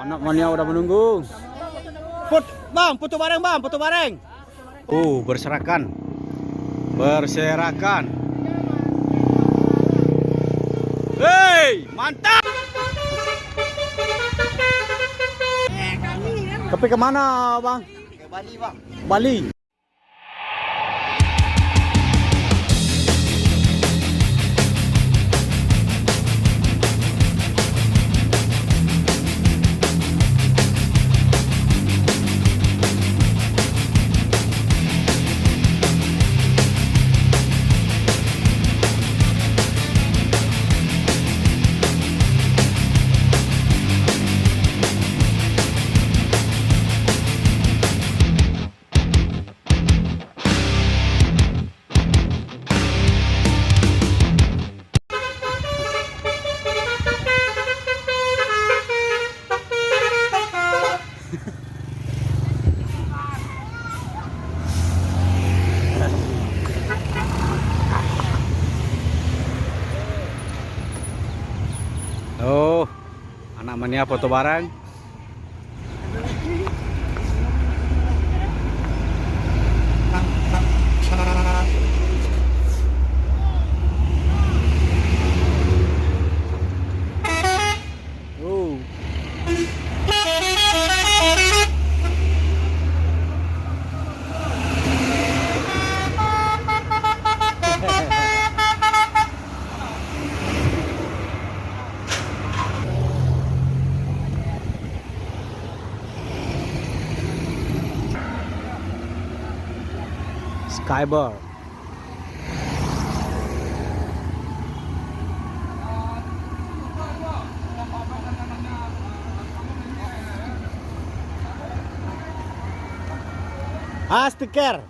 Anak mania udah menunggu. Foto bareng bang, foto bareng. Berserakan. Berserakan. Hei, mantap. Tapi kemana bang? Ke Bali bang. Bali. Anak mania foto bareng. Skybar. Stiker.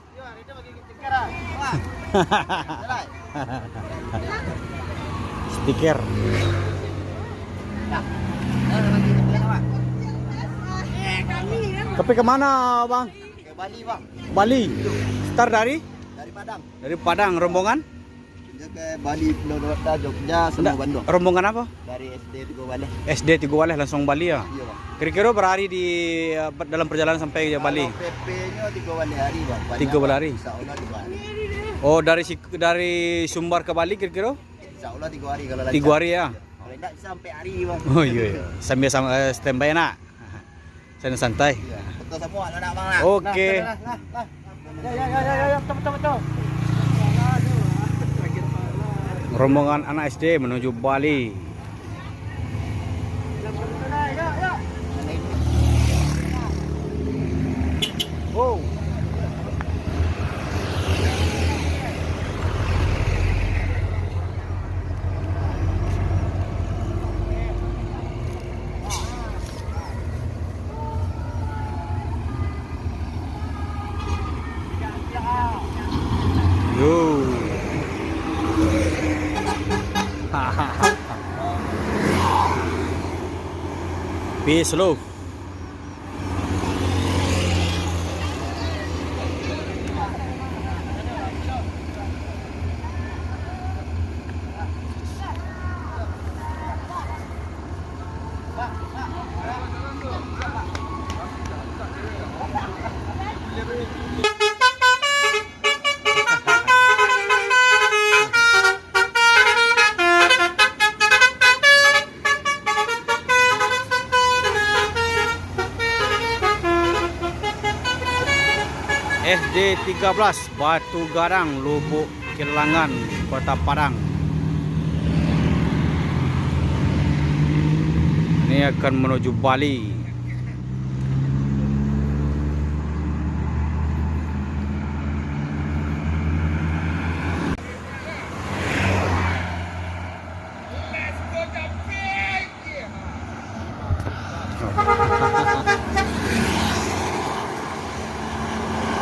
Stiker. Tapi kemana bang? Ke Bali bang. Bali. Start dari? Dari Padang. Dari Padang, rombongan? Dia ke Bali, Pulau Dewata, Jogja, sama Bandung. Rombongan apa? Dari SD Tigo Waleh. SD Tigo Waleh langsung Bali ya? Iya bang. Kira-kira berhari di dalam perjalanan sampai ke Bali? PP-nya Tigo Waleh hari bang. 3 hari. Insya Allah 3 hari. Oh, dari Sumbar ke Bali kira-kira? Insya Allah 3 hari kalau lancar. 3 hari ya? Kalau tidak sampai hari bang. Oh iya. Sambil standby nak. Santai. Iya. Betul semua nak bang nak. Oke. Ya, betul. Rombongan anak SD menuju Bali. Wow. Yo. Peace love. SD 13 Batu Garang, Lubuk Kilangan, Kota Padang. Ini akan menuju Bali.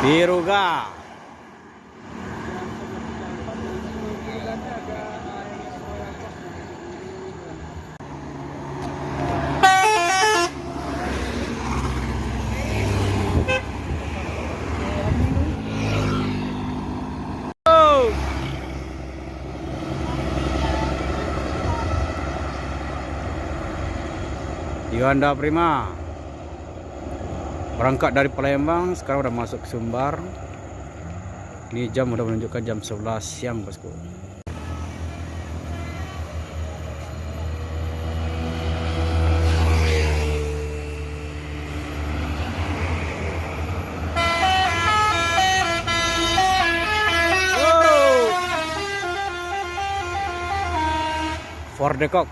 Biruga. Yuanda Prima. Berangkat dari Palembang, sekarang udah masuk ke Sumbar. Ini jam udah menunjukkan jam 11 siang, bosku. For the cock.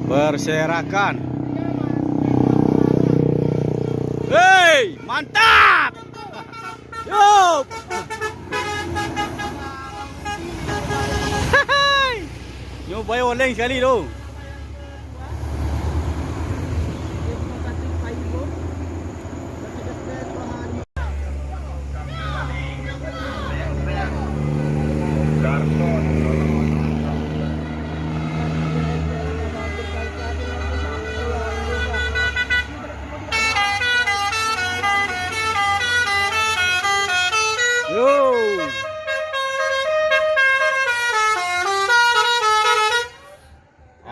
Berserakan. Hei, mantap. Yup. Nyoba oleng sekali tu.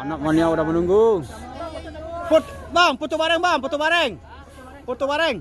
Anak mania udah menunggu. Bang, foto bareng bang, foto bareng. Foto bareng.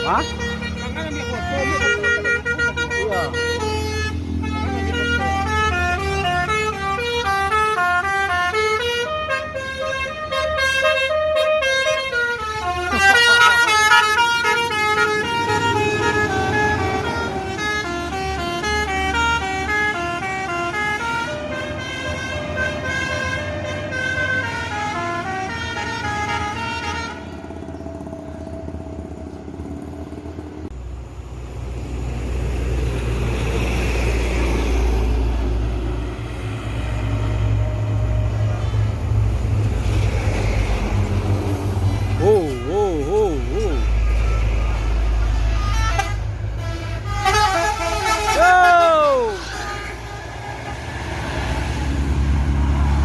Hah? Iya.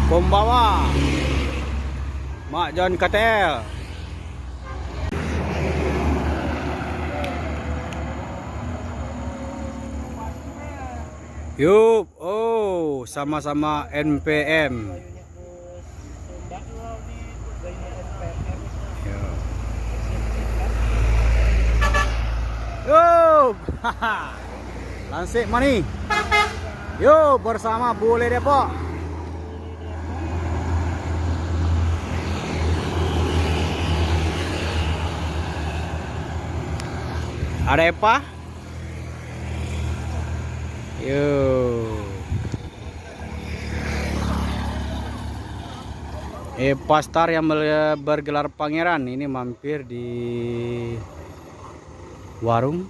Kombawa Mak John Katel. Yup, oh sama-sama NPM. Yup, Lansik Mani. Yup, bersama Bule Depok. Ada apa? Yuk. Pastar yang bergelar pangeran ini mampir di warung